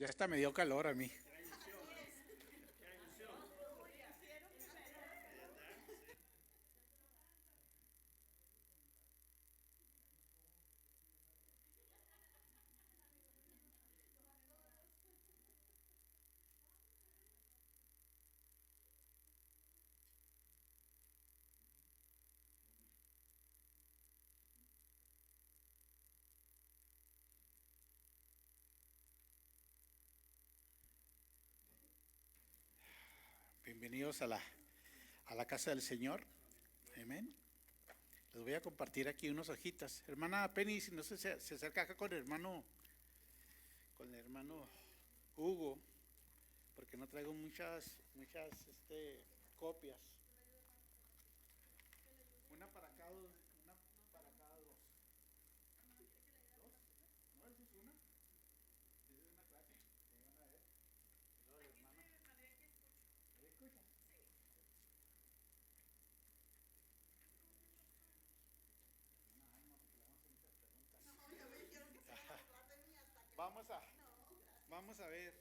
Ya hasta me dio calor a mí. Bienvenidos a la casa del Señor. Amén. Les voy a compartir aquí unas hojitas. Hermana Penny, si no se acerca acá con el hermano Hugo, porque no traigo muchas copias. Una para cada dos. Una para cada dos. ¿Dos? ¿No? ¿Esa es una? Esa es una clase. Ahí van a ver. Y luego el hermano. ¿Ahí escucha? Vamos a, vamos a ver.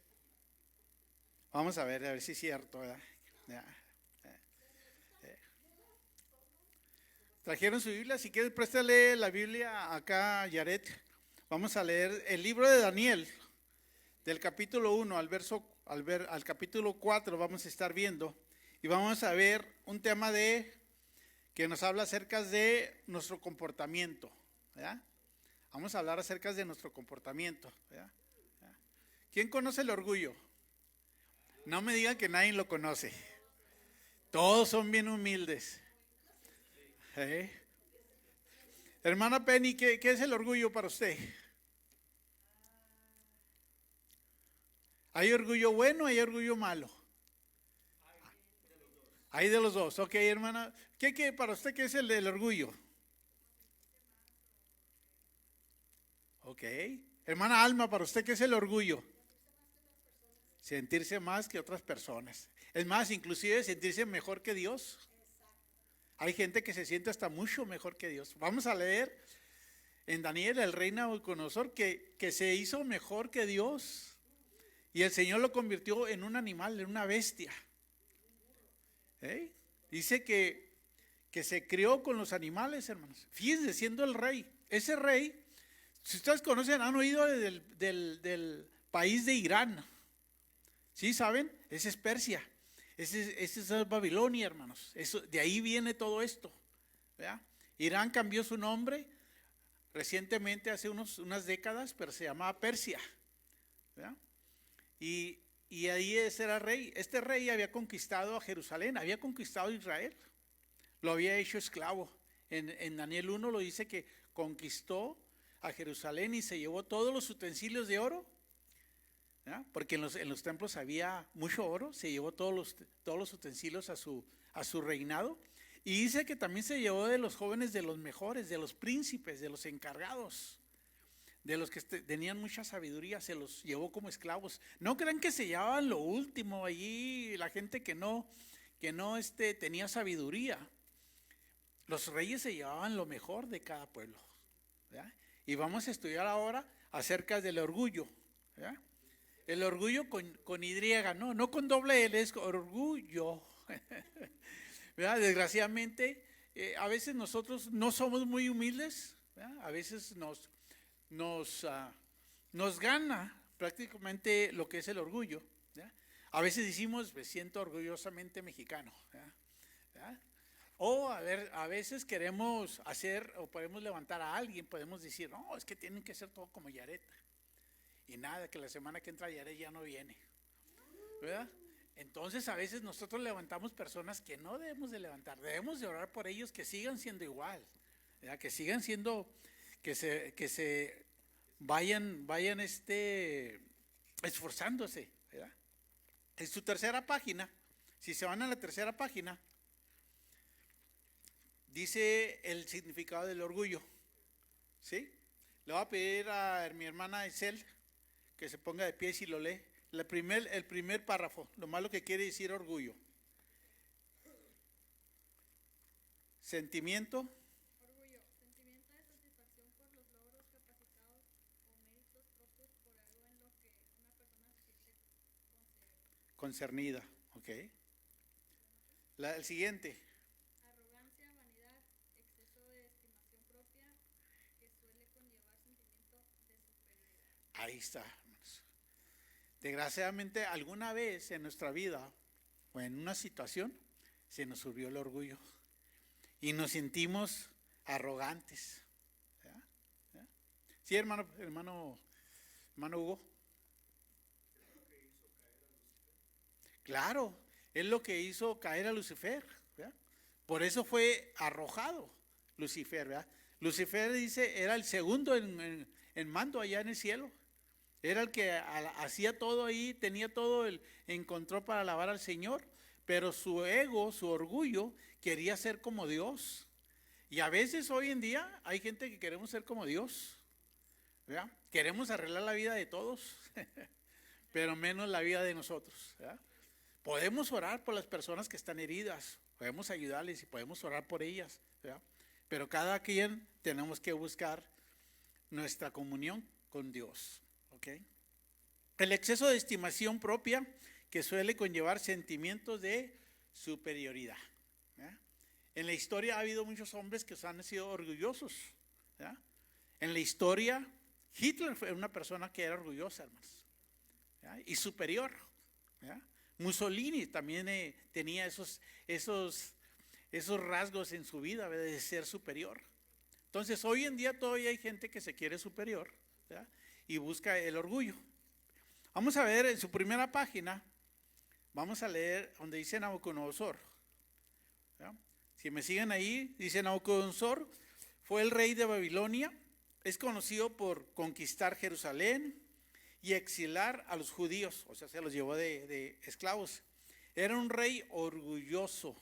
Vamos a ver si es cierto, ¿verdad? Ya. ¿Trajeron su Biblia? Si quieres, préstale la Biblia acá a Yaret. Vamos a leer el libro de Daniel, del capítulo 1 al capítulo 4 vamos a estar viendo. Y vamos a ver un tema que nos habla acerca de nuestro comportamiento, ¿verdad? Vamos a hablar acerca de nuestro comportamiento, ¿verdad? ¿Quién conoce el orgullo? No me digan que nadie lo conoce. Todos son bien humildes. ¿Eh? Hermana Penny, ¿qué es el orgullo para usted? ¿Hay orgullo bueno, hay orgullo malo? Hay de los dos. Ok, hermana. ¿Qué para usted qué es el del orgullo? Ok. Hermana Alma, para usted qué es el orgullo? Sentirse más que otras personas. Es más, inclusive sentirse mejor que Dios. Hay gente que se siente hasta mucho mejor que Dios. Vamos a leer en Daniel, el rey Nabucodonosor, que se hizo mejor que Dios. Y el Señor lo convirtió en un animal, en una bestia. ¿Eh? Dice que se crió con los animales, hermanos. Fíjense, siendo el rey. Ese rey, si ustedes conocen, han oído del país de Irán. ¿Sí saben? Ese es Persia. Ese es Babilonia, hermanos. De ahí viene todo esto. ¿Verdad? Irán cambió su nombre recientemente, hace unas décadas, pero se llamaba Persia. ¿Verdad? Y ahí ese era rey. Este rey había conquistado a Jerusalén, había conquistado a Israel. Lo había hecho esclavo. En Daniel 1 lo dice que conquistó a Jerusalén y se llevó todos los utensilios de oro. ¿Ya? Porque en los templos había mucho oro, se llevó todos los utensilios a su reinado. Y dice que también se llevó de los jóvenes, de los mejores, de los príncipes, de los encargados, de los que tenían mucha sabiduría, se los llevó como esclavos. No crean que se llevaban lo último allí, la gente que no tenía sabiduría. Los reyes se llevaban lo mejor de cada pueblo. ¿Verdad? Y vamos a estudiar ahora acerca del orgullo. ¿Verdad? El orgullo con Y, no con doble L, es orgullo. ¿Verdad? Desgraciadamente, a veces nosotros no somos muy humildes. ¿Verdad? A veces nos gana prácticamente lo que es el orgullo. ¿Verdad? A veces decimos, me siento orgullosamente mexicano. ¿Verdad? ¿Verdad? O a veces queremos hacer o podemos levantar a alguien, podemos decir, no, es que tienen que ser todo como Yaret. Y nada, que la semana que entra Yaret ya no viene. ¿Verdad? Entonces a veces nosotros levantamos personas que no debemos de levantar, debemos de orar por ellos que sigan siendo igual, ¿verdad? Que sigan siendo, que se vayan esforzándose, ¿verdad? En su tercera página, si se van a la tercera página, dice el significado del orgullo, ¿sí? Le voy a pedir a mi hermana Isel que se ponga de pie si lo lee. El primer párrafo, lo malo que quiere decir orgullo. Sentimiento. Orgullo, sentimiento de satisfacción por los logros capacitados o méritos propios por algo en lo que una persona concernida. ¿Ok? El siguiente. Arrogancia, vanidad, exceso de estimación propia, que suele conllevar sentimiento de superioridad. Ahí está, hermanos. Desgraciadamente, alguna vez en nuestra vida o en una situación se nos subió el orgullo y nos sentimos arrogantes. ¿Ya? ¿Ya? Sí, hermano Hugo. Claro, es lo que hizo caer a Lucifer. ¿Verdad? Por eso fue arrojado Lucifer. ¿Verdad? Lucifer dice, era el segundo en mando allá en el cielo. Era el que hacía todo ahí, tenía todo en control para alabar al Señor. Pero su ego, su orgullo, quería ser como Dios. Y a veces hoy en día hay gente que queremos ser como Dios. ¿Verdad? Queremos arreglar la vida de todos, pero menos la vida de nosotros. ¿Verdad? Podemos orar por las personas que están heridas, podemos ayudarles y podemos orar por ellas, ¿verdad? Pero cada quien tenemos que buscar nuestra comunión con Dios. ¿Ok? El exceso de estimación propia que suele conllevar sentimientos de superioridad. ¿Verdad? En la historia ha habido muchos hombres que han sido orgullosos. ¿Verdad? En la historia, Hitler fue una persona que era orgullosa, hermanos, ¿verdad? Y superior. ¿Verdad? Mussolini también tenía esos rasgos en su vida, ¿verdad? De ser superior. Entonces, hoy en día todavía hay gente que se quiere superior, ¿verdad? Y busca el orgullo. Vamos a ver en su primera página, vamos a leer donde dice Nabucodonosor. ¿Verdad? Si me siguen ahí, dice Nabucodonosor fue el rey de Babilonia, es conocido por conquistar Jerusalén y exilar a los judíos, o sea, se los llevó de esclavos. Era un rey orgulloso,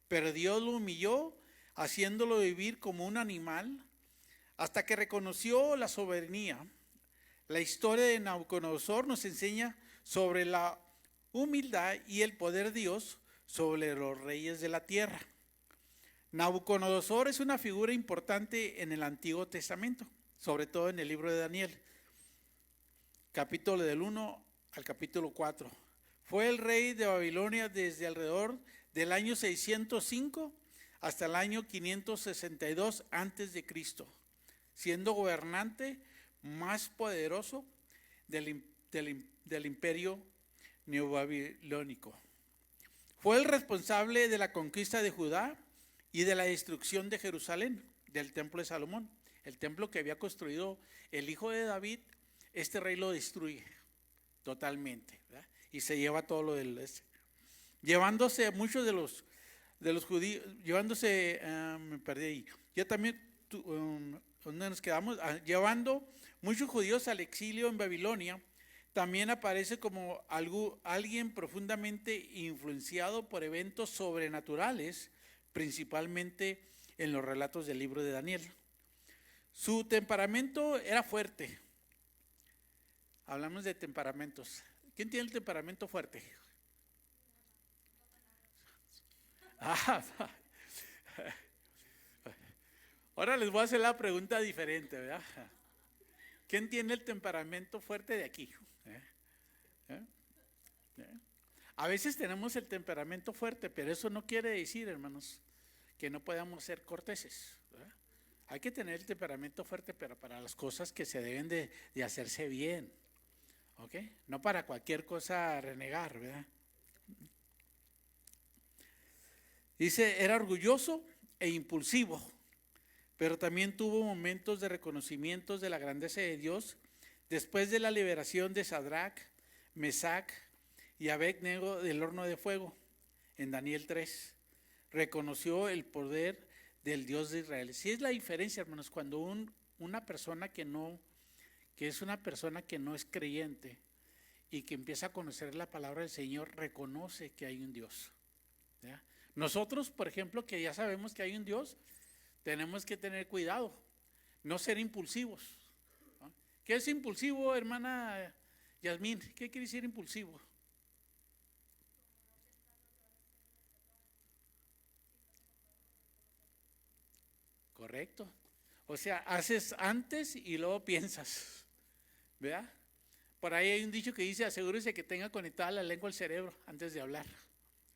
pero Dios lo humilló, haciéndolo vivir como un animal, hasta que reconoció la soberanía. La historia de Nabucodonosor nos enseña sobre la humildad y el poder de Dios sobre los reyes de la tierra. Nabucodonosor es una figura importante en el Antiguo Testamento, sobre todo en el libro de Daniel, capítulo del 1 al capítulo 4. Fue el rey de Babilonia desde alrededor del año 605 hasta el año 562 antes de Cristo, siendo gobernante más poderoso del imperio neobabilónico. Fue el responsable de la conquista de Judá y de la destrucción de Jerusalén, del templo de Salomón. El templo que había construido el hijo de David, este rey lo destruye totalmente, ¿verdad? Y se lleva todo lo del llevándose a muchos de los judíos, me perdí ahí. Ya también, ¿dónde nos quedamos? Llevando muchos judíos al exilio en Babilonia. También aparece como alguien profundamente influenciado por eventos sobrenaturales, principalmente en los relatos del libro de Daniel. Su temperamento era fuerte. Hablamos de temperamentos. ¿Quién tiene el temperamento fuerte? Ahora les voy a hacer la pregunta diferente, ¿verdad? ¿Quién tiene el temperamento fuerte de aquí? A veces tenemos el temperamento fuerte, pero eso no quiere decir, hermanos, que no podamos ser corteses, ¿verdad? Hay que tener el temperamento fuerte, pero para las cosas que se deben de hacerse bien, ¿ok? No para cualquier cosa renegar, ¿verdad? Dice, era orgulloso e impulsivo, pero también tuvo momentos de reconocimiento de la grandeza de Dios después de la liberación de Sadrach, Mesac y Abednego del horno de fuego. En Daniel 3 reconoció el poder del Dios de Israel. Sí es la diferencia, hermanos, cuando una persona que es una persona que no es creyente y que empieza a conocer la palabra del Señor, reconoce que hay un Dios, ¿ya? Nosotros, por ejemplo, que ya sabemos que hay un Dios, tenemos que tener cuidado, no ser impulsivos, ¿no? ¿Qué es impulsivo, hermana Yasmín? ¿Qué quiere decir impulsivo? Correcto. O sea, haces antes y luego piensas, ¿verdad? Por ahí hay un dicho que dice, asegúrese que tenga conectada la lengua al cerebro antes de hablar.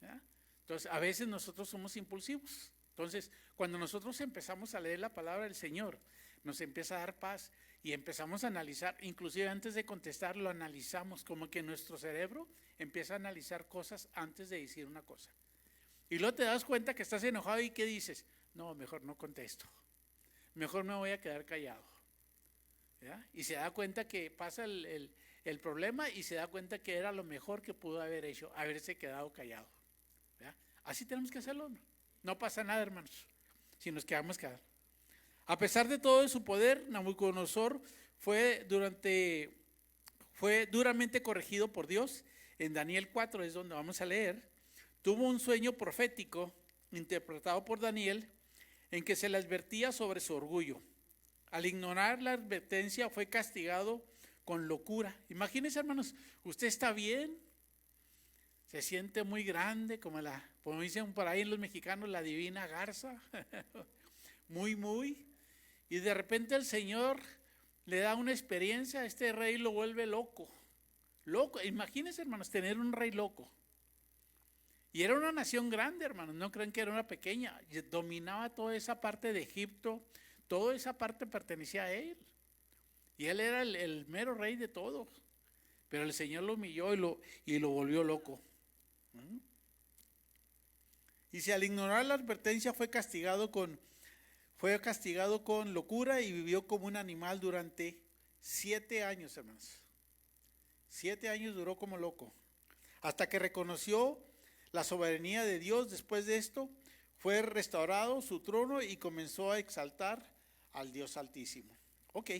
¿Ya? Entonces, a veces nosotros somos impulsivos. Entonces, cuando nosotros empezamos a leer la palabra del Señor, nos empieza a dar paz y empezamos a analizar, inclusive antes de contestar, lo analizamos, como que nuestro cerebro empieza a analizar cosas antes de decir una cosa. Y luego te das cuenta que estás enojado y ¿qué dices? No, mejor no contesto. Mejor me voy a quedar callado. ¿Ya? Y se da cuenta que pasa el problema y se da cuenta que era lo mejor que pudo haber hecho, haberse quedado callado. ¿Ya? Así tenemos que hacerlo. No pasa nada, hermanos, si nos quedamos callados. A pesar de todo su poder, Nabucodonosor fue duramente corregido por Dios. En Daniel 4 es donde vamos a leer. Tuvo un sueño profético interpretado por Daniel en que se le advertía sobre su orgullo. Al ignorar la advertencia fue castigado con locura. Imagínense, hermanos, usted está bien, se siente muy grande, como dicen por ahí los mexicanos, la divina garza, muy, y de repente el Señor le da una experiencia, a este rey lo vuelve loco. Imagínense, hermanos, tener un rey loco. Y era una nación grande, hermanos, no creen que era una pequeña, dominaba toda esa parte de Egipto, toda esa parte pertenecía a él. Y él era el mero rey de todos. Pero el Señor lo humilló y lo volvió loco. Y si al ignorar la advertencia fue castigado con locura y vivió como un animal durante 7 años, hermanos. 7 años duró como loco. Hasta que reconoció la soberanía de Dios. Después de esto, fue restaurado su trono y comenzó a exaltar al Dios Altísimo. Ok,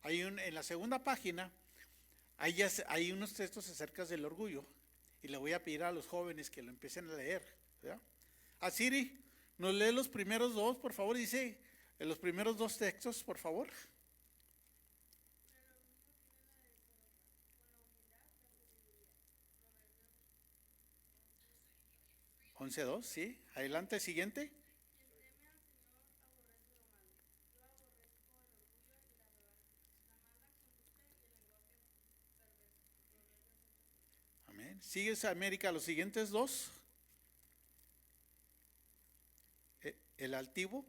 en la segunda página, hay unos textos acerca del orgullo. Y le voy a pedir a los jóvenes que lo empiecen a leer. ¿Ya? A Siri, nos lee los primeros dos, por favor. Dice los primeros 2 textos, por favor. 11:2, sí. Adelante, siguiente. Amén. Sigues, América, los siguientes 2. El altivo.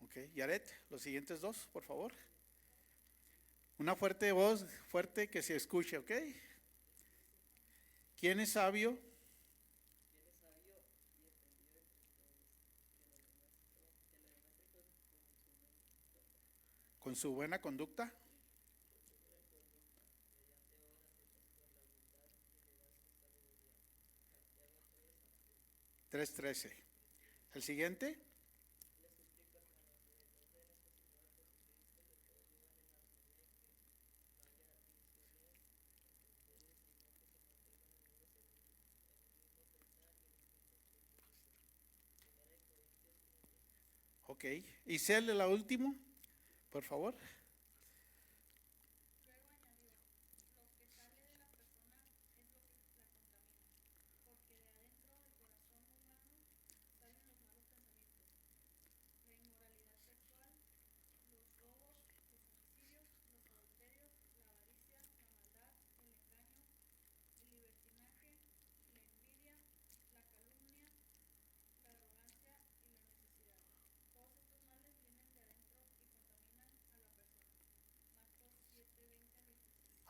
Ok, Yaret, los siguientes 2, por favor. Una fuerte voz, fuerte que se escuche, ¿ok? ¿Quién es sabio? Con su buena conducta. 3:13. El siguiente. Ok. Isel, la última, por favor.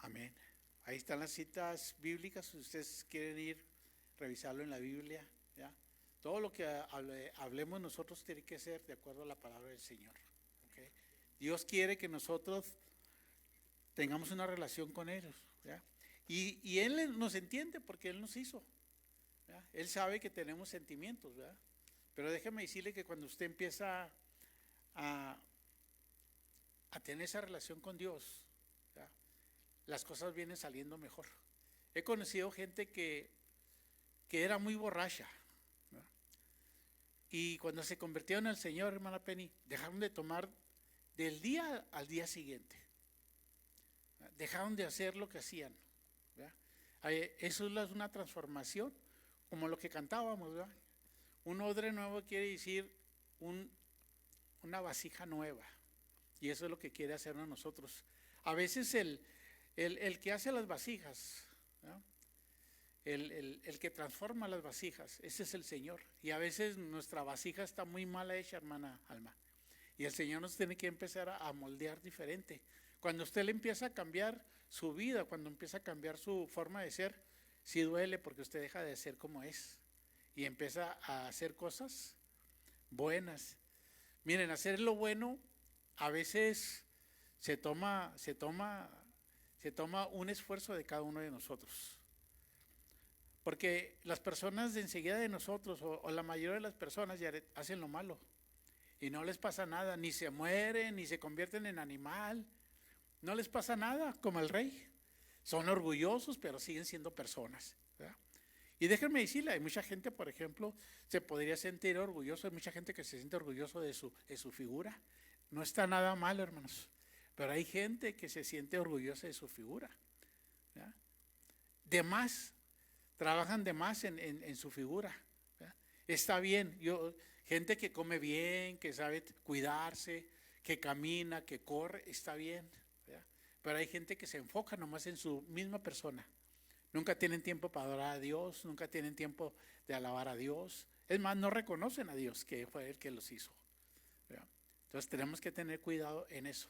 Amén. Ahí están las citas bíblicas, si ustedes quieren ir, revisarlo en la Biblia. ¿Ya? Todo lo que hablemos nosotros tiene que ser de acuerdo a la palabra del Señor. ¿Okay? Dios quiere que nosotros tengamos una relación con Él. ¿Ya? Y Él nos entiende porque Él nos hizo. ¿Ya? Él sabe que tenemos sentimientos. ¿verdad? Pero déjeme decirle que cuando usted empieza a tener esa relación con Dios, las cosas vienen saliendo mejor. He conocido gente que era muy borracha, ¿no? Y cuando se convirtieron al Señor, hermana Penny, dejaron de tomar del día al día siguiente. Dejaron de hacer lo que hacían, ¿verdad? Eso es una transformación, como lo que cantábamos, ¿verdad? Un odre nuevo quiere decir una vasija nueva. Y eso es lo que quiere hacernos nosotros. A veces el que hace las vasijas, ¿no? El que transforma las vasijas, ese es el Señor. Y a veces nuestra vasija está muy mal hecha, hermana Alma. Y el Señor nos tiene que empezar a moldear diferente. Cuando usted le empieza a cambiar su vida, cuando empieza a cambiar su forma de ser, sí duele porque usted deja de ser como es. Y empieza a hacer cosas buenas. Miren, hacer lo bueno a veces se toma un esfuerzo de cada uno de nosotros. Porque las personas de enseguida de nosotros, o la mayoría de las personas, ya hacen lo malo. Y no les pasa nada, ni se mueren, ni se convierten en animal. No les pasa nada, como el rey. Son orgullosos, pero siguen siendo personas, ¿verdad? Y déjenme decirle, hay mucha gente, por ejemplo, se podría sentir orgulloso. Hay mucha gente que se siente orgulloso de su figura. No está nada mal, hermanos. Pero hay gente que se siente orgullosa de su figura, ¿verdad? De más, trabajan de más en su figura, ¿verdad? Está bien, gente que come bien, que sabe cuidarse, que camina, que corre, está bien, ¿verdad? Pero hay gente que se enfoca nomás en su misma persona. Nunca tienen tiempo para adorar a Dios, nunca tienen tiempo de alabar a Dios. Es más, no reconocen a Dios, que fue el que los hizo, ¿verdad? Entonces tenemos que tener cuidado en eso.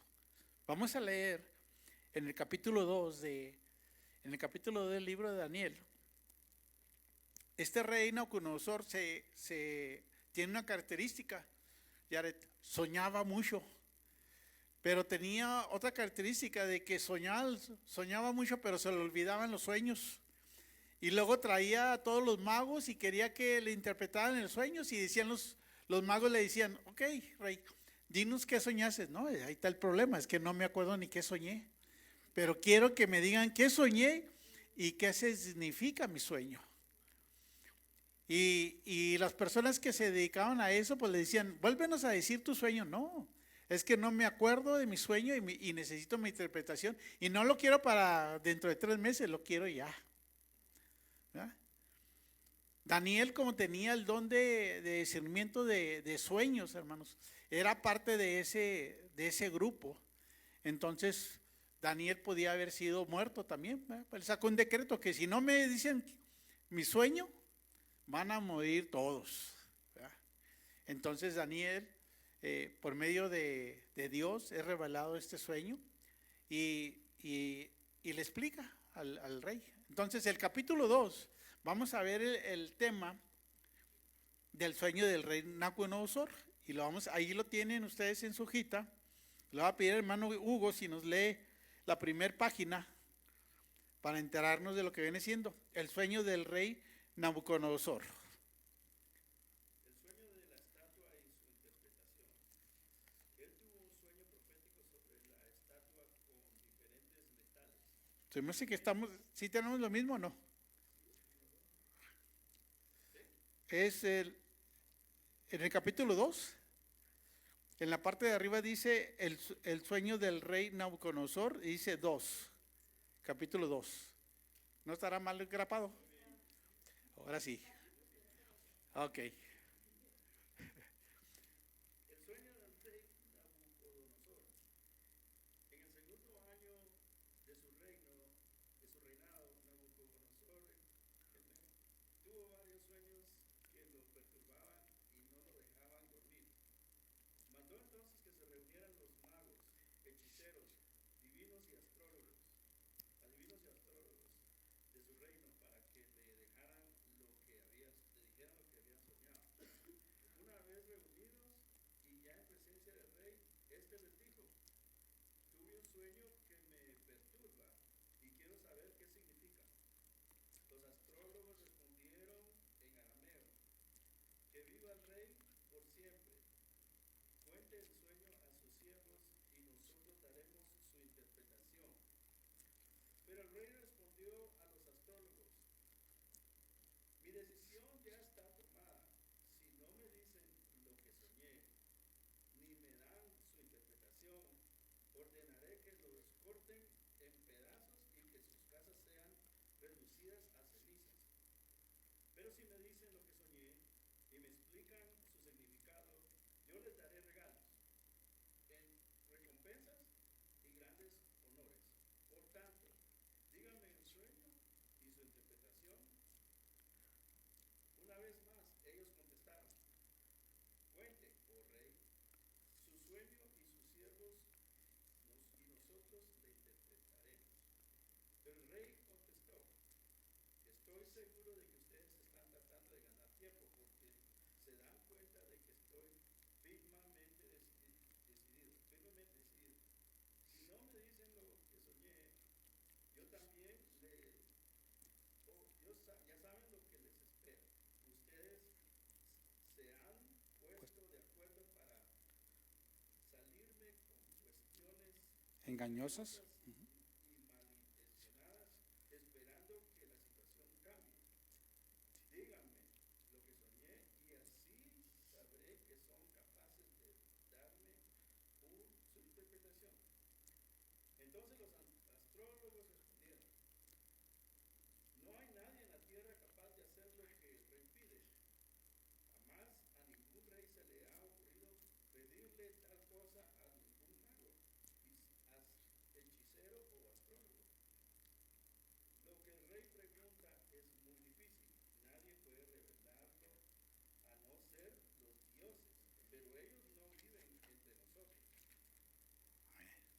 Vamos a leer en el capítulo 2 del libro de Daniel. Este rey Nabucodonosor tiene una característica. Yaret, soñaba mucho, pero tenía otra característica de que soñaba mucho, pero se le olvidaban los sueños. Y luego traía a todos los magos y quería que le interpretaran los sueños, y decían los magos, le decían: ok, rey, dinos qué soñaste. No, ahí está el problema, es que no me acuerdo ni qué soñé, pero quiero que me digan qué soñé y qué significa mi sueño. Y las personas que se dedicaban a eso, pues le decían: vuélvenos a decir tu sueño. No, es que no me acuerdo de mi sueño y necesito mi interpretación, y no lo quiero para dentro de 3 meses, lo quiero ya, ¿verdad? Daniel, como tenía el don de discernimiento de sueños, hermanos, era parte de ese grupo. Entonces Daniel podía haber sido muerto también, ¿verdad? Él sacó un decreto que si no me dicen mi sueño, van a morir todos, ¿verdad? Entonces Daniel, por medio de Dios, es revelado este sueño y le explica al rey. Entonces el capítulo 2, vamos a ver el tema del sueño del rey Nabucodonosor, y ahí lo tienen ustedes en su hojita. Le voy a pedir al hermano Hugo si nos lee la primera página para enterarnos de lo que viene siendo el sueño del rey Nabucodonosor. El sueño de la estatua y su interpretación. Él tuvo un sueño profético sobre la estatua con diferentes metales. Se me hace que ¿sí tenemos lo mismo o no? Es en el capítulo 2, en la parte de arriba dice el sueño del rey Nabucodonosor, y dice 2, capítulo 2. ¿No estará mal grapado? Ahora sí. Ok. El sueño del rey Nabucodonosor. En el segundo año de su reinado, Nabucodonosor tuvo varios sueños que lo perturbaban y no lo dejaban dormir. Mandó entonces que se reunieran los magos, hechiceros, adivinos y astrólogos de su reino, para que le dijeran lo que habían soñado. Una vez reunidos y ya en presencia del rey, este les dijo: tuve un sueño que me perturba y quiero saber qué significa. Los astrólogos respondieron en arameo: que viva el rey por siempre. Cuente el sueño a sus siervos y nosotros daremos su interpretación. Pero el rey respondió a los astrólogos: mi decisión ya está tomada. Si no me dicen lo que soñé, ni me dan su interpretación, ordenaré que los corten en reducidas a cenizas. Pero si me dicen lo que soñé y me explican su significado, yo les daré regalos, en recompensas y grandes honores. Por tanto, díganme el sueño y su interpretación. Una vez más, ellos contestaron: cuente, oh rey, su sueño y sus siervos y nosotros le interpretaremos. Pero el rey contestó: estoy seguro de que ustedes están tratando de ganar tiempo porque se dan cuenta de que estoy firmemente decidido. Si no me dicen lo que soñé, yo también ya saben lo que les espera. Ustedes se han puesto de acuerdo para salirme con cuestiones Engañosas. y malintencionadas, esperando que la situación cambie. Díganme lo que soñé y así sabré que son capaces de darme su interpretación. Entonces los astrólogos respondieron: no hay nadie en la tierra capaz de hacer lo que el rey pide. Jamás a ningún rey se le ha ocurrido pedirle tal cosa a ningún mago, hechicero o astrólogo. Lo que el rey pregunta es muy difícil. Nadie puede revelarlo a no ser los dioses, pero ellos no viven entre nosotros.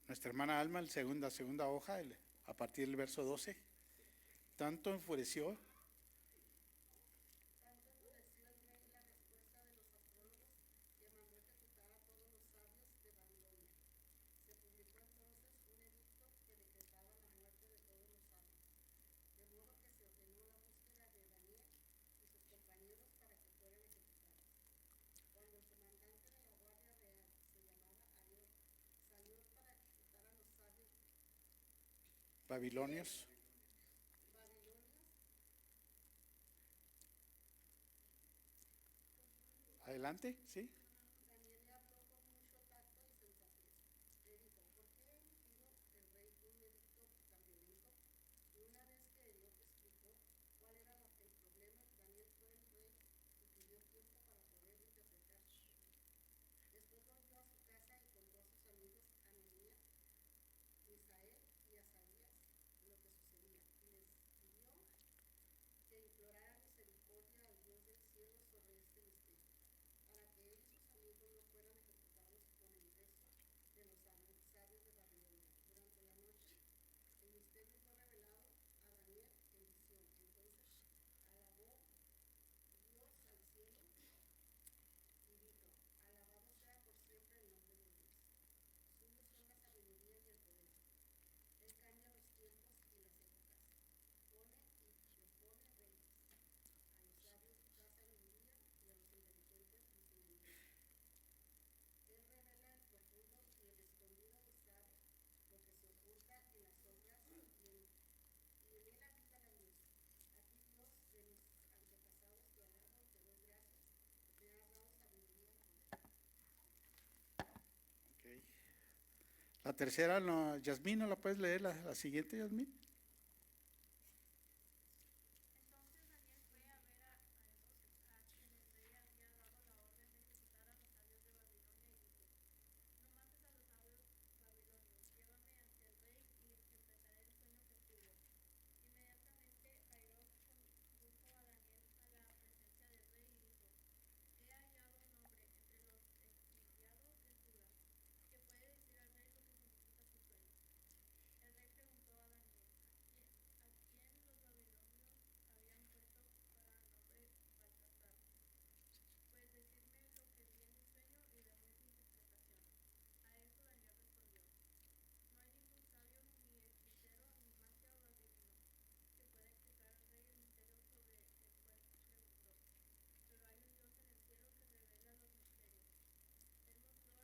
Nuestra hermana Alma, segunda hoja, a partir del verso 12. Tanto enfureció el rey la respuesta de los astrólogos que mandó ejecutar a todos los sabios de Babilonia. Se publicó entonces un edicto que decretaba la muerte de todos los sabios, de modo que se ordenó la búsqueda de Daniel y sus compañeros para que fueran ejecutados. Cuando el comandante de la Guardia Real, se llamaba Ariel, salió para ejecutar a los sabios babilonios. babilonios, Adelante, ¿sí? Daniel le habló con mucho tacto y sensatez. Le dijo: ¿por qué ha emitido el rey un edicto tan violento? Y una vez que Dios explicó cuál era el problema, Daniel fue el rey y pidió tiempo para poder interpretar su sueño. Después volvió a su casa y contó a sus amigos Ananías, Misael y Azarías lo que sucedía, y les pidió que imploraran misericordia al Dios del cielo sobre este misterio, para que él y sus amigos no fueran ejecutados con el resto de los sabios de Babilonia. Durante la noche, el misterio fue revelado a Daniel en visión. Entonces alabó Dios al cielo y dijo: alabado sea por siempre el nombre de Dios. Suyos son la sabiduría y el poder. Él cambia los tiempos y las épocas. Pone y depone reyes. A los sabios da sabiduría y a los inteligentes discernimiento. Él revela el profundo y el escondido y sabe lo que se oculta en las sombras, y en él habita la luz. A ti, Dios de mis antepasados, te alabo y te doy gracias, porque me has dado sabiduría y poder. Okay. La tercera, no, Yasmín, ¿no la puedes leer? La siguiente, Yasmín. Entonces Daniel fue a ver a esos a quien el rey había dado la orden de ejecutar a los sabios de Babilonia y dijo: no mates a los sabios babilonios, llévame ante el rey y interpretaré el sueño que tuvo. Inmediatamente Airo condujo a Daniel a la presencia del rey y dijo: he hallado un hombre entre los exiliados de Judá que puede decir al rey lo que significa su sueño. El rey preguntó a Daniel: ¿a quién los babilonios habían puesto para nombre Baltasar? Pues decirme lo que vi en mi sueño y darme su interpretación. A eso Daniel respondió: no hay ningún sabio, ni hechicero, ni magia o adivino que pueda explicar al rey el misterio sobre el cual preguntó.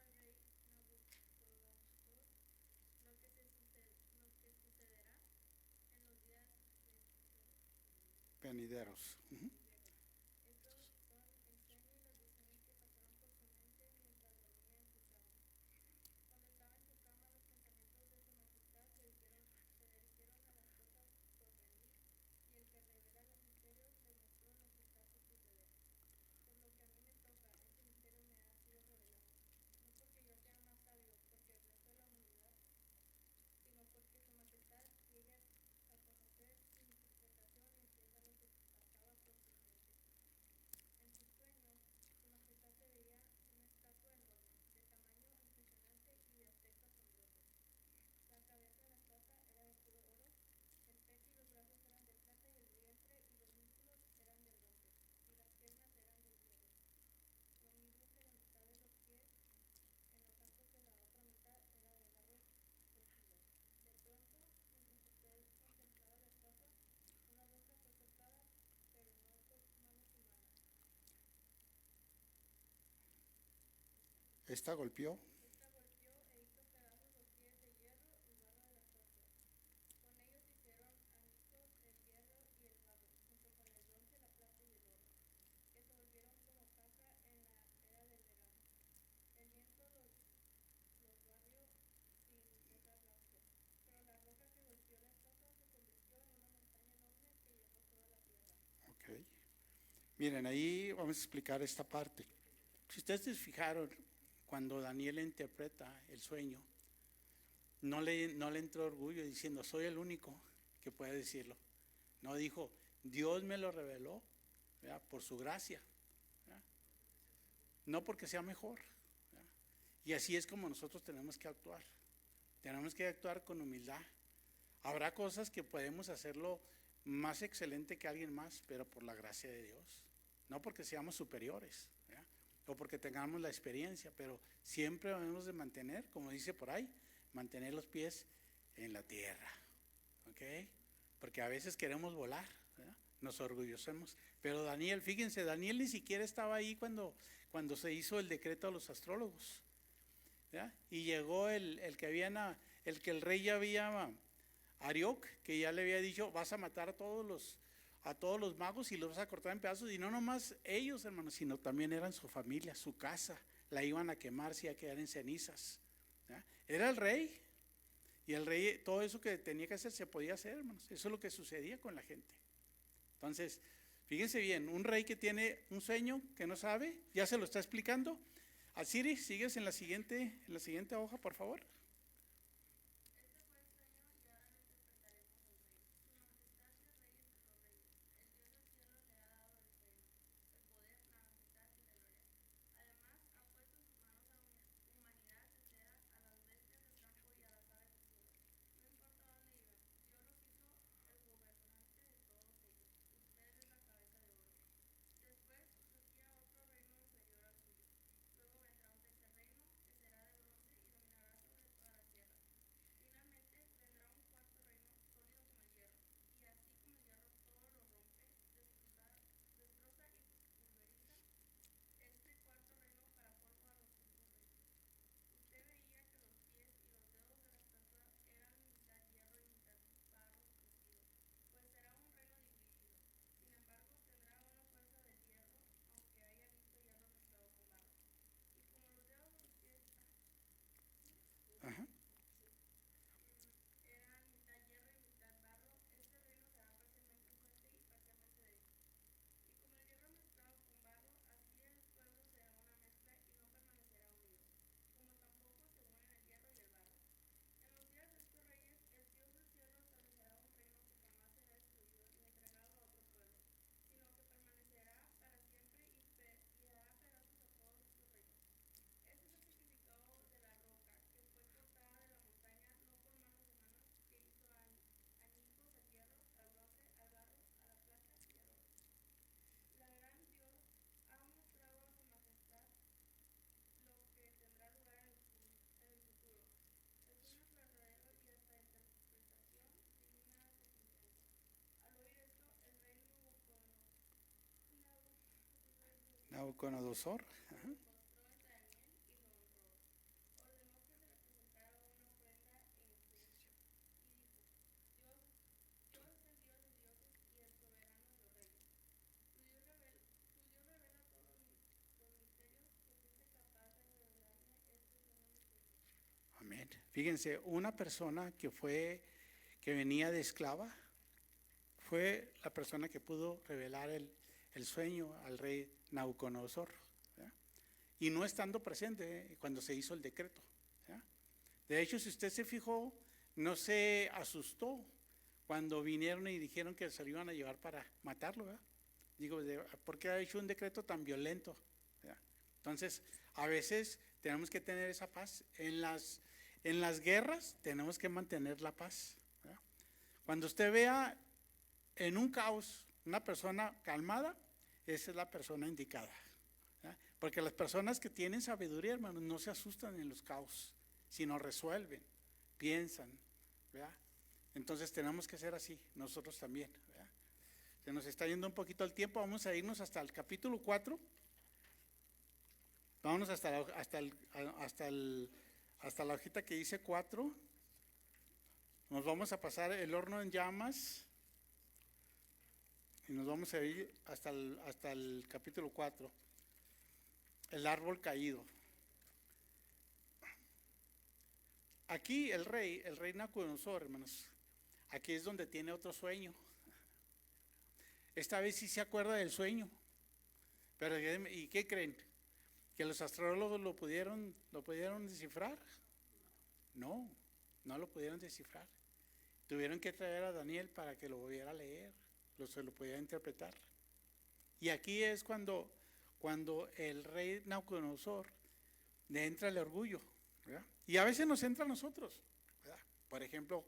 Pero hay un Dios en el cielo que revela los misterios. Él mostró al rey Nabucodonosor lo que sucederá en los días Venideros. Estos son el sueño y los diseños que pasaron por su mente mientras dormía en su cama. Cuando estaba en su cama, los pensamientos de su majestad se dirigieron a las cosas por venir, y el Esta golpeó. Esta golpeó e hizo pedazos los pies de hierro y barro de las puertas. Con ellos hicieron anicos el hierro y el barro, junto con el bronce, la plata y el oro, que se volvieron como paja en la era del verano. El viento los barrió sin dejar rastro, pero la roca que golpeó la estatua se convirtió en una montaña enorme que llenó toda la tierra. Ok. Miren, ahí vamos a explicar esta parte. Si ustedes se fijaron, cuando Daniel interpreta el sueño, no le entró orgullo diciendo, soy el único que puede decirlo. No dijo, Dios me lo reveló, ¿verdad?, por su gracia, ¿verdad?, no porque sea mejor, ¿verdad? Y así es como nosotros tenemos que actuar. Tenemos que actuar con humildad. Habrá cosas que podemos hacerlo más excelente que alguien más, pero por la gracia de Dios. No porque seamos superiores, ¿verdad?, o porque tengamos la experiencia, pero siempre debemos de mantener, como dice por ahí, mantener los pies en la tierra, ¿ok? Porque a veces queremos volar, ¿verdad?, nos orgullecemos. Pero Daniel, fíjense, Daniel ni siquiera estaba ahí cuando se hizo el decreto a los astrólogos, ¿verdad? Y llegó el que el rey ya había, Arioc, que ya le había dicho, vas a matar a todos los magos y los vas a cortar en pedazos. Y no nomás ellos, hermanos, sino también eran su familia, su casa. La iban a quemar, se iba a quedar en cenizas, ¿verdad? Era el rey. Y el rey, todo eso que tenía que hacer se podía hacer, hermanos. Eso es lo que sucedía con la gente. Entonces, fíjense bien, un rey que tiene un sueño que no sabe, ya se lo está explicando. Asiri, sigues en la siguiente hoja, por favor. Este fue el sueño y ahora lo interpretaremos al rey. Su majestad es rey entre los reyes. El Dios del cielo le ha dado el reino, el poder, la majestad y la gloria. Además, ha puesto en sus manos a la humanidad entera, a las bestias del campo y a las aves del cielo. No importa dónde iban, Dios los hizo el gobernante de todos ellos. Usted es la cabeza de oro. Después surgirá otro reino inferior al suyo. Luego vendrá un tercer reino que será de bronce y dominará sobre toda la tierra. Finalmente vendrá un cuarto reino sólido como el hierro, y así como el hierro todo lo rompe, destroza y pulveriza, este cuarto reino para polvo a los otros reinos. Usted veía que los pies y los dedos de la estatua eran mitad hierro y mitad barro cocido, pues será un reino dividido. Sin embargo, tendrá una fuerza del hierro, aunque haya visto hierro mezclado con barro. Y como los dedos de los pies Ajá. eran mitad hierro y mitad barro, este reino será parcialmente fuerte y parcialmente débil. Y como el hierro mezclado con barro, así el pueblo será una mezcla y no permanecerá unido, como tampoco se unen el hierro y el barro. En los días de estos reyes, el Dios del cielo establecerá un reino que jamás será destruido ni entregado a otro pueblo, sino que permanecerá para siempre y dará pedazos a todos estos reinos. Este es el significado de la roca que fue cortada de la montaña, no por manos humanas, que hizo añicos al hierro, al bronce, al barro, a la plata y al oro. La gran Dios ha mostrado a su majestad lo que tendrá lugar en el futuro. El sueño es verdadero y hasta interpretación divina se contempla. Al oír esto, el rey Nabucodonosor. Ajá. se postró ante Daniel y lo honró. Ordenó que se le presentara una ofrenda e incienso y dijo, Dios es el Dios de dioses y el soberano de los reyes. Tu Dios revela todos los misterios que fuiste capaz de revelarme este sueño misterioso. Amén. Fíjense, una persona que venía de esclava, fue la persona que pudo revelar el sueño al rey Nabucodonosor, ¿verdad?, y no estando presente cuando se hizo el decreto, ¿verdad? De hecho, si usted se fijó, no se asustó cuando vinieron y dijeron que se lo iban a llevar para matarlo, ¿verdad? Digo, ¿por qué ha hecho un decreto tan violento?, ¿verdad? Entonces, a veces tenemos que tener esa paz. En las guerras tenemos que mantener la paz, ¿verdad? Cuando usted vea en un caos una persona calmada, esa es la persona indicada, ¿verdad? Porque las personas que tienen sabiduría, hermanos, no se asustan en los caos, sino resuelven, piensan, ¿verdad? Entonces tenemos que ser así, nosotros también, ¿verdad? Se nos está yendo un poquito el tiempo, vamos a irnos hasta el capítulo 4, Vámonos hasta la hojita que dice 4. Nos vamos a pasar el horno en llamas y nos vamos a ir hasta el capítulo 4. El árbol caído. Aquí el rey Nabucodonosor, hermanos, aquí es donde tiene otro sueño. Esta vez sí se acuerda del sueño. Pero ¿y qué creen? ¿Que los astrólogos lo pudieron descifrar? No lo pudieron descifrar. Tuvieron que traer a Daniel para que lo volviera a leer, se lo pudiera interpretar. Y aquí es cuando el rey Nabucodonosor le entra el orgullo, ¿verdad? Y a veces nos entra a nosotros, ¿verdad? Por ejemplo,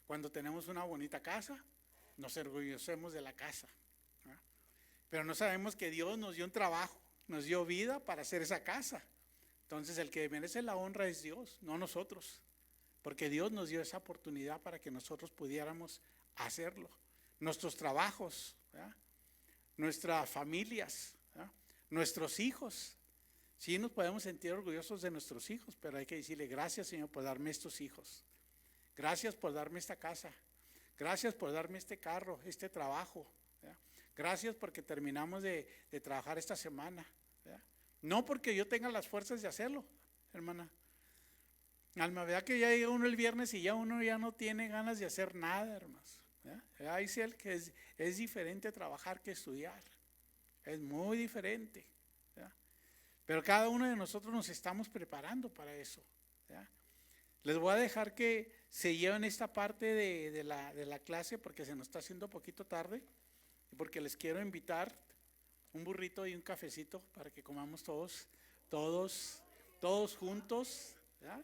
cuando tenemos una bonita casa, nos orgullecemos de la casa, ¿verdad? Pero no sabemos que Dios nos dio un trabajo, nos dio vida para hacer esa casa. Entonces el que merece la honra es Dios, no nosotros, porque Dios nos dio esa oportunidad para que nosotros pudiéramos hacerlo. Nuestros trabajos, ¿verdad? Nuestras familias, ¿verdad? Nuestros hijos. Sí nos podemos sentir orgullosos de nuestros hijos, pero hay que decirle gracias, Señor, por darme estos hijos. Gracias por darme esta casa. Gracias por darme este carro, este trabajo, ¿verdad? Gracias porque terminamos de trabajar esta semana, ¿verdad? No porque yo tenga las fuerzas de hacerlo, hermana. Alma, ¿verdad que ya llega uno el viernes y ya uno ya no tiene ganas de hacer nada, hermanos? ¿Verdad? Dice él que es diferente trabajar que estudiar. Es muy diferente, ¿verdad? Pero cada uno de nosotros nos estamos preparando para eso, ¿verdad? Les voy a dejar que se lleven esta parte de la clase porque se nos está haciendo poquito tarde y porque les quiero invitar un burrito y un cafecito para que comamos todos juntos, ¿verdad?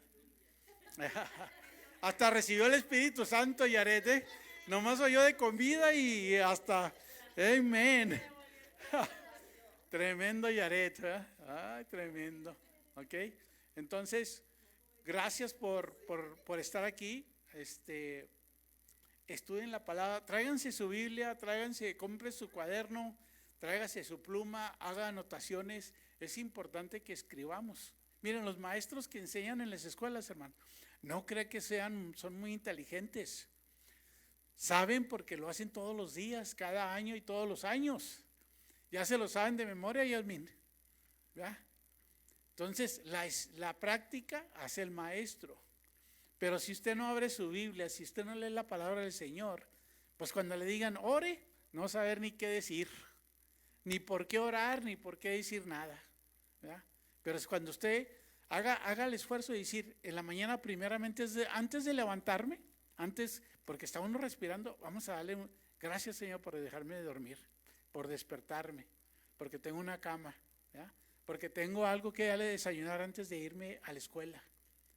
Hasta recibió el Espíritu Santo, Yaret, ¿eh? Nomás oyó de comida y hasta, amén. Tremendo Yaret, ¿verdad? Ay, tremendo. Ok, entonces, gracias por estar aquí. Estudien la palabra, tráiganse su Biblia, compren su cuaderno, tráigase su pluma, haga anotaciones. Es importante que escribamos. Miren, los maestros que enseñan en las escuelas, hermano, no creen que son muy inteligentes. Saben porque lo hacen todos los días, cada año y todos los años. Ya se lo saben de memoria, Yasmin, ¿verdad? Entonces, la práctica hace el maestro. Pero si usted no abre su Biblia, si usted no lee la palabra del Señor, pues cuando le digan ore, no va a saber ni qué decir, ni por qué orar, ni por qué decir nada, ¿verdad? Pero es cuando usted haga el esfuerzo de decir, en la mañana primeramente, antes de levantarme, porque está uno respirando, vamos a darle gracias, Señor, por dejarme de dormir, por despertarme, porque tengo una cama, ¿verdad? Porque tengo algo que darle de desayunar antes de irme a la escuela,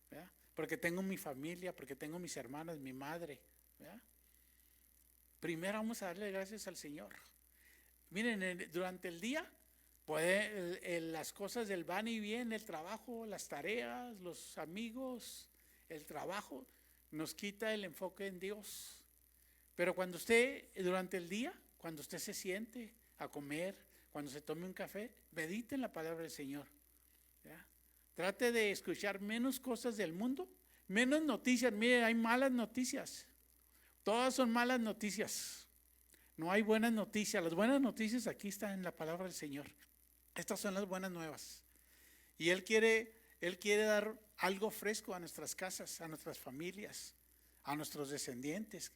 ¿verdad? Porque tengo mi familia, porque tengo mis hermanas, mi madre, ¿verdad? Primero vamos a darle gracias al Señor. Miren, durante el día, las cosas del van y bien, el trabajo, las tareas, los amigos, el trabajo, nos quita el enfoque en Dios. Pero cuando usted, durante el día, cuando usted se siente a comer, cuando se tome un café, medite en la palabra del Señor, ¿ya? Trate de escuchar menos cosas del mundo, menos noticias. Mire, hay malas noticias, todas son malas noticias, no hay buenas noticias. Las buenas noticias aquí están en la palabra del Señor. Estas son las buenas nuevas. Y Él quiere dar algo fresco a nuestras casas, a nuestras familias, a nuestros descendientes.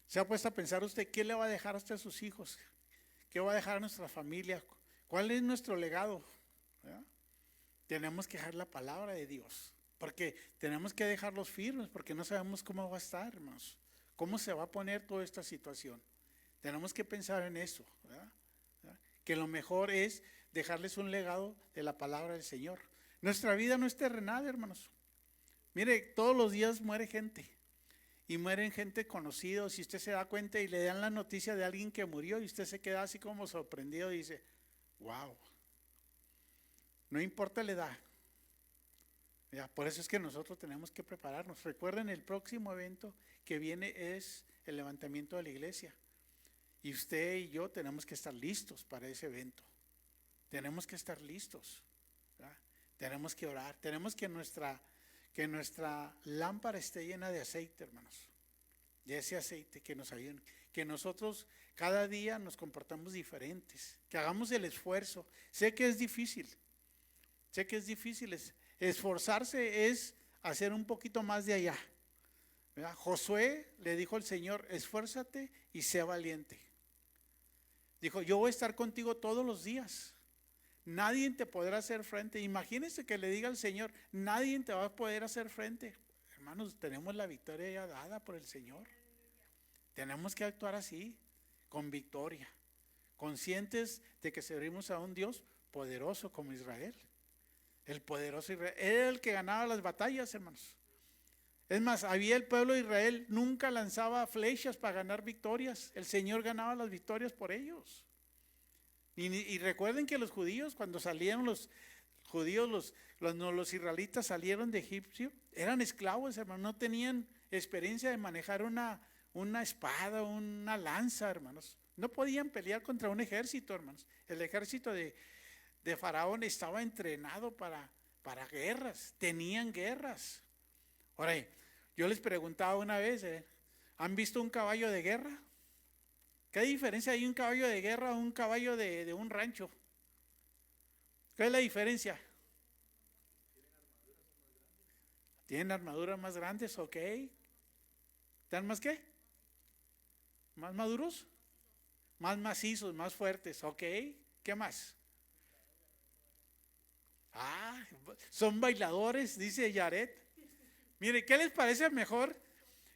¿Se ha puesto a pensar usted qué le va a dejar a usted a sus hijos? ¿Qué va a dejar a nuestra familia? ¿Cuál es nuestro legado? ¿Verdad? Tenemos que dejar la palabra de Dios, porque tenemos que dejarlos firmes, porque no sabemos cómo va a estar, hermanos, cómo se va a poner toda esta situación. Tenemos que pensar en eso, ¿verdad? Que lo mejor es dejarles un legado de la palabra del Señor. Nuestra vida no es terrenal, hermanos. Mire, todos los días muere gente. Y mueren gente conocida. Si usted se da cuenta y le dan la noticia de alguien que murió y usted se queda así como sorprendido y dice, wow. No importa la edad. Ya, por eso es que nosotros tenemos que prepararnos. Recuerden, el próximo evento que viene es el levantamiento de la iglesia. Y usted y yo tenemos que estar listos para ese evento. Tenemos que estar listos, ¿verdad? Tenemos que orar, tenemos que nuestra lámpara esté llena de aceite, hermanos. De ese aceite que nos ayude, que nosotros cada día nos comportamos diferentes, que hagamos el esfuerzo. Sé que es difícil, esforzarse es hacer un poquito más de allá, ¿verdad? Josué le dijo al Señor, esfuérzate y sea valiente. Dijo, yo voy a estar contigo todos los días. Nadie te podrá hacer frente. Imagínense que le diga al Señor, nadie te va a poder hacer frente. Hermanos, tenemos la victoria ya dada por el Señor. Tenemos que actuar así, con victoria, conscientes de que servimos a un Dios poderoso como Israel. El poderoso Israel era el que ganaba las batallas, hermanos. Es más, había el pueblo de Israel, nunca lanzaba flechas para ganar victorias. El Señor ganaba las victorias por ellos. Y recuerden que los judíos, cuando salieron los judíos, los israelitas salieron de Egipto, eran esclavos, hermanos, no tenían experiencia de manejar una espada, una lanza, hermanos. No podían pelear contra un ejército, hermanos. El ejército de Faraón estaba entrenado para guerras, tenían guerras. Ahora, yo les preguntaba una vez, ¿han visto un caballo de guerra? ¿Qué diferencia hay un caballo de guerra a un caballo de un rancho? ¿Qué es la diferencia? ¿Tienen armaduras más grandes? Ok. ¿Están más qué? ¿Más maduros? Más macizos, más fuertes. Ok. ¿Qué más? Ah, son bailadores, dice Yaret. Mire, ¿qué les parece mejor?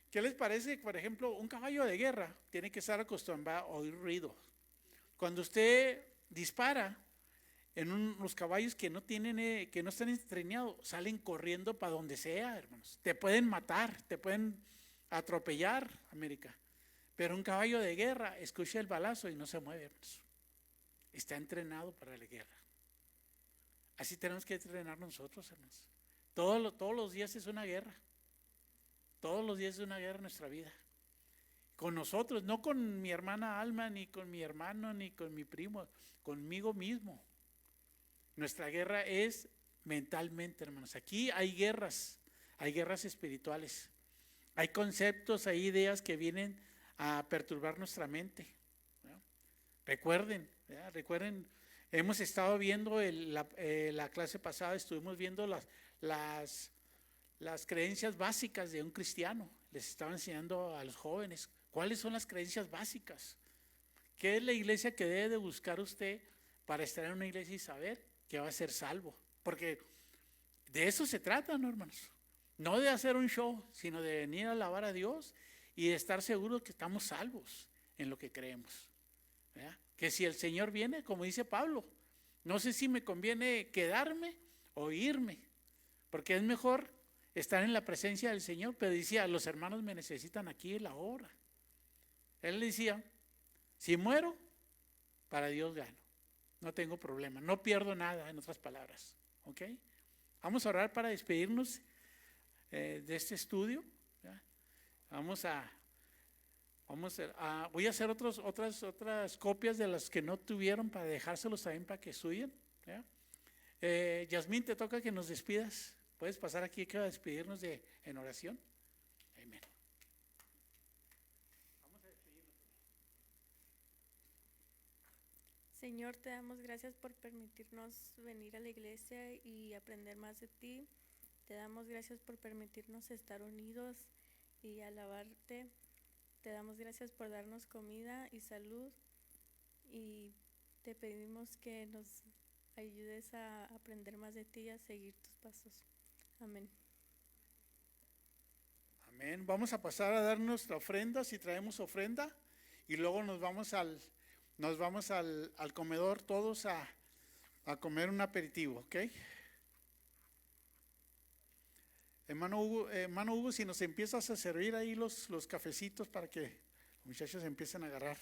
¿Qué les parece, por ejemplo, un caballo de guerra tiene que estar acostumbrado a oír ruido? Cuando usted dispara en los caballos que no están entrenados, salen corriendo para donde sea, hermanos. Te pueden matar, te pueden atropellar, América. Pero un caballo de guerra escucha el balazo y no se mueve, hermanos. Está entrenado para la guerra. Así tenemos que entrenar nosotros, hermanos. Todos los días es una guerra. Todos los días es una guerra en nuestra vida. Con nosotros, no con mi hermana Alma, ni con mi hermano, ni con mi primo, conmigo mismo. Nuestra guerra es mentalmente, hermanos. Aquí hay guerras espirituales. Hay conceptos, hay ideas que vienen a perturbar nuestra mente, ¿no? Recuerden, hemos estado viendo la clase pasada, estuvimos viendo las creencias básicas de un cristiano. Les estaba enseñando a los jóvenes cuáles son las creencias básicas. ¿Qué es la iglesia que debe de buscar usted para estar en una iglesia y saber que va a ser salvo? Porque de eso se trata, ¿no, hermanos? No de hacer un show, sino de venir a alabar a Dios y de estar seguros que estamos salvos en lo que creemos, ¿verdad? Que si el Señor viene, como dice Pablo, no sé si me conviene quedarme o irme, porque es mejor estar en la presencia del Señor. Pero decía, los hermanos me necesitan aquí y la hora. Él decía, si muero, para Dios gano, no tengo problema, no pierdo nada, en otras palabras. ¿Ok? Vamos a orar para despedirnos de este estudio, ¿ya? Voy a hacer otras copias de las que no tuvieron para dejárselos también para que estudien, ¿ya? Yasmín, te toca que nos despidas. ¿Puedes pasar aquí que va a despedirnos en oración? Amén. Vamos a despedirnos. Señor, te damos gracias por permitirnos venir a la iglesia y aprender más de ti. Te damos gracias por permitirnos estar unidos y alabarte. Te damos gracias por darnos comida y salud. Y te pedimos que nos ayudes a aprender más de ti y a seguir tus pasos. Amén. Amén. Vamos a pasar a dar nuestra ofrenda, si traemos ofrenda, y luego nos vamos al comedor todos a comer un aperitivo, ¿ok? Hermano Hugo, si nos empiezas a servir ahí los cafecitos para que los muchachos empiecen a agarrar.